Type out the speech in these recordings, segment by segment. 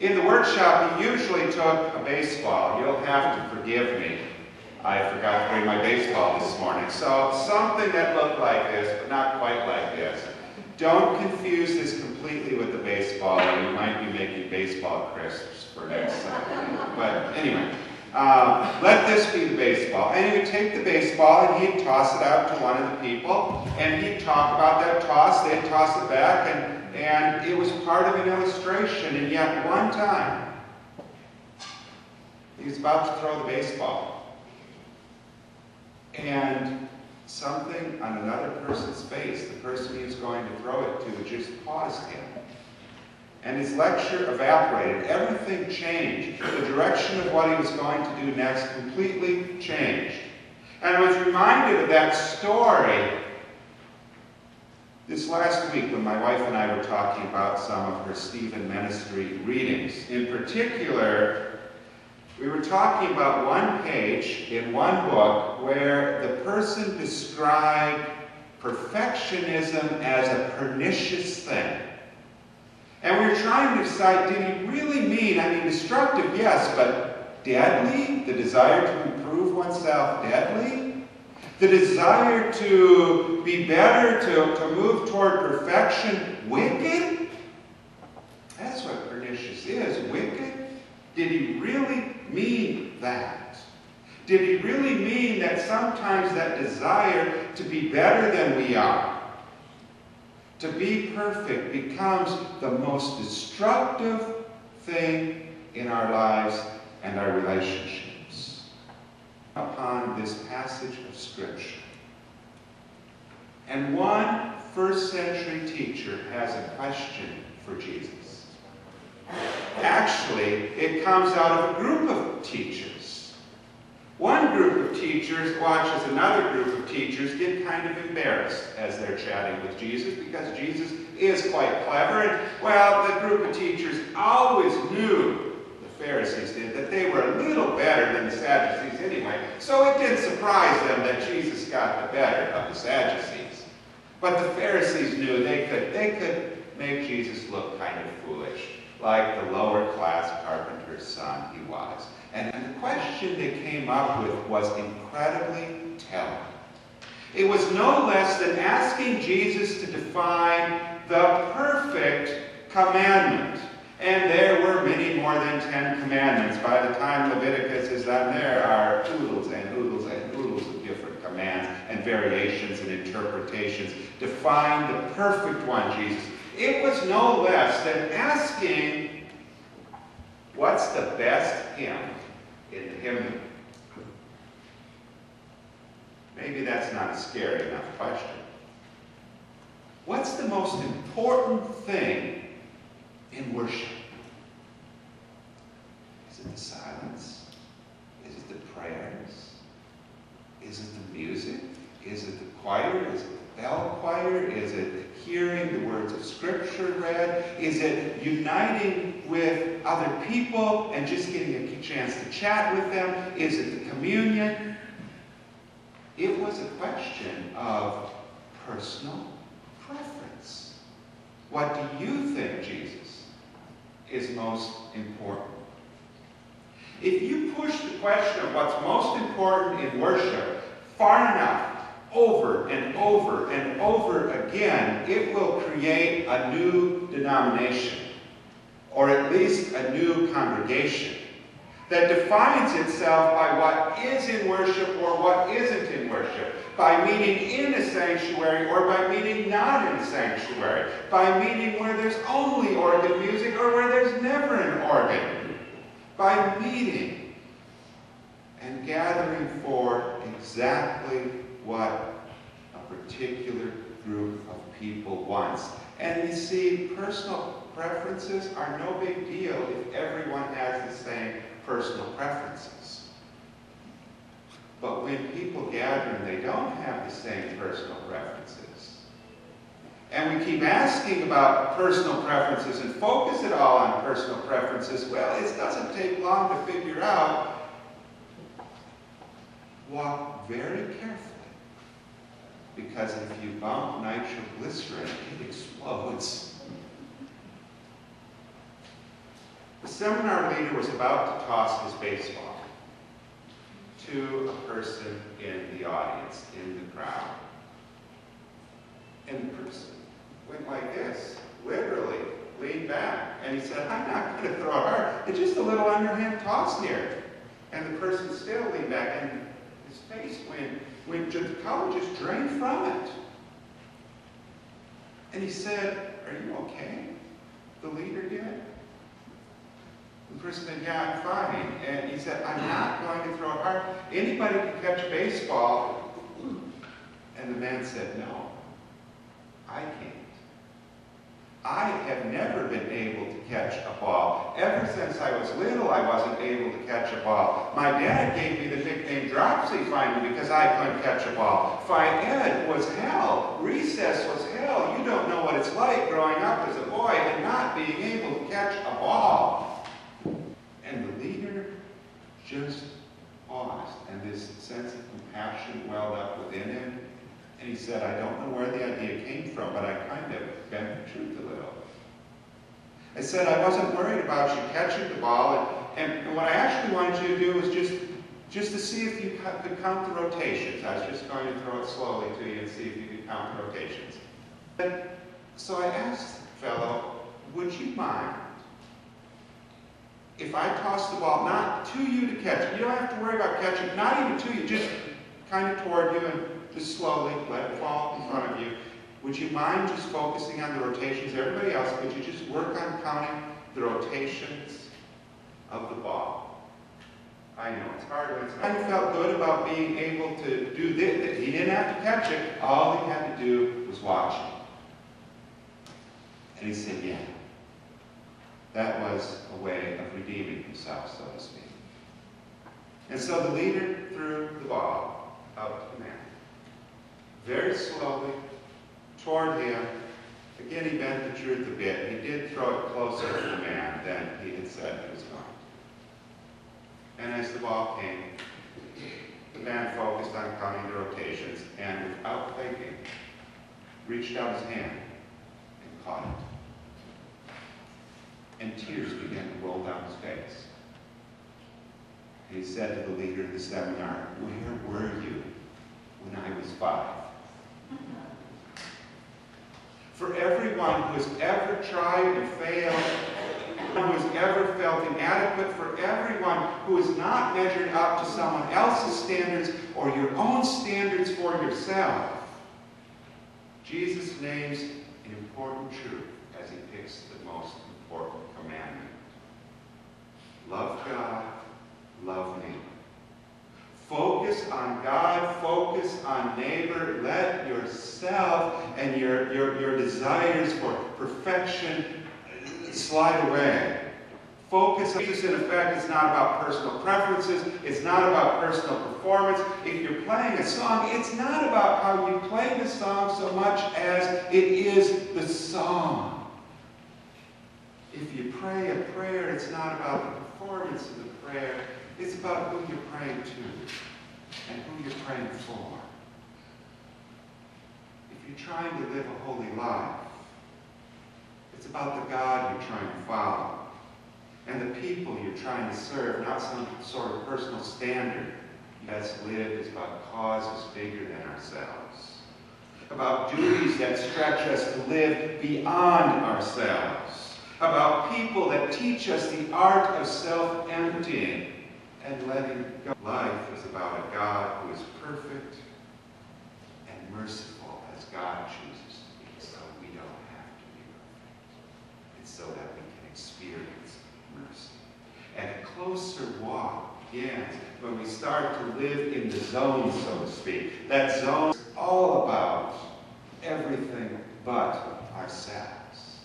In the workshop, he usually took a baseball. You'll have to forgive me. I forgot to bring my baseball this morning. So something that looked like this, but not quite like this. Don't confuse this completely with the baseball, or you might be making baseball crisps for next Sunday. But anyway, let this be the baseball. And he would take the baseball and he'd toss it out to one of the people, and he'd talk about that toss, they'd toss it back, and it was part of an illustration. And yet one time, he was about to throw the baseball. And something on another person's face, the person he was going to throw it to, just paused him. And his lecture evaporated. Everything changed. The direction of what he was going to do next completely changed. And I was reminded of that story this last week when my wife and I were talking about some of her Stephen Ministry readings. In particular, we were talking about one page in one book where the person described perfectionism as a pernicious thing. And we were trying to decide, did he really mean, destructive, yes, but deadly? The desire to improve oneself, deadly? The desire to be better, to move toward perfection, wicked? That's what pernicious is, wicked. Did he really mean that? Did he really mean that sometimes that desire to be better than we are, to be perfect, becomes the most destructive thing in our lives and our relationships? Upon this passage of Scripture. And one first-century teacher has a question for Jesus. Actually, it comes out of a group of teachers. One group of teachers watches another group of teachers get kind of embarrassed as they're chatting with Jesus, because Jesus is quite clever. And, well, the group of teachers always knew, the Pharisees did, that they were a little better than the Sadducees anyway. So it didn't surprise them that Jesus got the better of the Sadducees. But the Pharisees knew they could make Jesus look kind of foolish, like the lower class carpenter's son he was. And the question they came up with was incredibly telling. It was no less than asking Jesus to define the perfect commandment. And there were many more than 10 commandments. By the time Leviticus is done, there are oodles and oodles and oodles of different commands and variations and interpretations. Define the perfect one, Jesus. It was no less than asking, what's the best hymn in the hymnal? Maybe that's not a scary enough question. What's the most important thing in worship? Is it the silence? Is it the prayers? Is it the music? Is it the choir? Is it the bell choir? Is it hearing the words of Scripture read? Is it uniting with other people and just getting a chance to chat with them? Is it the communion? It was a question of personal preference. What do you think, Jesus, is most important? If you push the question of what's most important in worship far enough, over and over and over again, it will create a new denomination, or at least a new congregation, that defines itself by what is in worship or what isn't in worship, by meeting in a sanctuary or by meeting not in a sanctuary, by meeting where there's only organ music or where there's never an organ, by meeting and gathering for exactly what a particular group of people wants. And you see, personal preferences are no big deal if everyone has the same personal preferences. But when people gather and they don't have the same personal preferences, and we keep asking about personal preferences and focus it all on personal preferences, well, it doesn't take long to figure out. Walk very carefully, because if you bump nitroglycerin, it explodes. The seminar leader was about to toss his baseball to a person in the audience, in the crowd. And the person went like this, literally leaned back. And he said, I'm not going to throw it hard. It's just a little underhand toss here. And the person still leaned back, and his face went the color just drained from it. And he said, are you okay? The leader did. The person said, yeah, I'm fine. And he said, I'm not going to throw it hard. Anybody can catch a baseball. And the man said, no, I can't. I have never been able to catch a ball. Ever since I was little, I wasn't able to catch a ball. My dad gave me the nickname Dropsy finally because I couldn't catch a ball. Phi Ed was hell. Recess was hell. You don't know what it's like growing up as a boy and not being able to catch a ball. And the leader just paused, and this sense of compassion welled up within him. And he said, I don't know where the idea came from, but I kind of bent the truth a little. I said, I wasn't worried about you catching the ball, and what I actually wanted you to do was just to see if you could count the rotations. I was just going to throw it slowly to you and see if you could count the rotations. And so I asked the fellow, would you mind if I tossed the ball not to you to catch it? You don't have to worry about catching it, not even to you, just kind of toward you and just slowly let it fall in front of you. Would you mind just focusing on the rotations? Everybody else, could you just work on counting the rotations of the ball? I know, it's hard when it's kind of felt good about being able to do this. He didn't have to catch it. All he had to do was watch it. And he said, yeah. That was a way of redeeming himself, so to speak. And so the leader threw the ball out to the man. Very slowly, toward him. Again, he bent the truth a bit. He did throw it closer to the man than he had said he was going to. And as the ball came, the man focused on counting the rotations and, without thinking, reached out his hand and caught it. And tears began to roll down his face. And he said to the leader of the seminar, where were you when I was 5? For everyone who has ever tried and failed, who has ever felt inadequate, for everyone who has not measured up to someone else's standards or your own standards for yourself, Jesus names an important truth as he picks the most important commandment. Love God, love neighbor. Focus on God, focus on neighbor. Let yourself and your desires for perfection slide away. Focus on Jesus. In effect, it's not about personal preferences. It's not about personal performance. If you're playing a song, it's not about how you play the song so much as it is the song. If you pray a prayer, it's not about the performance of the prayer. It's about who you're praying to and who you're praying for. If you're trying to live a holy life, it's about the God you're trying to follow and the people you're trying to serve, not some sort of personal standard. That's lived is about causes bigger than ourselves, about duties that stretch us to live beyond ourselves, about people that teach us the art of self-emptying and letting go. Life is about a God who is perfect and merciful as God chooses to be, so we don't have to be perfect. It's so that we can experience mercy. And a closer walk begins when we start to live in the zone, so to speak. That zone is all about everything but ourselves.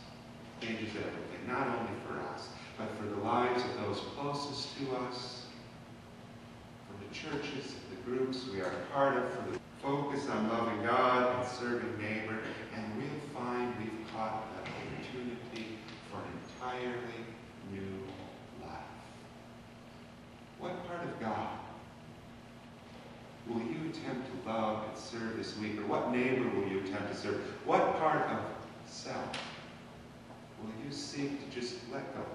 It changes everything, not only for us, but for the lives of those closest to us, churches, the groups we are a part of, for the focus on loving God and serving neighbor, and we'll find we've caught an opportunity for an entirely new life. What part of God will you attempt to love and serve this week? Or what neighbor will you attempt to serve? What part of self will you seek to just let go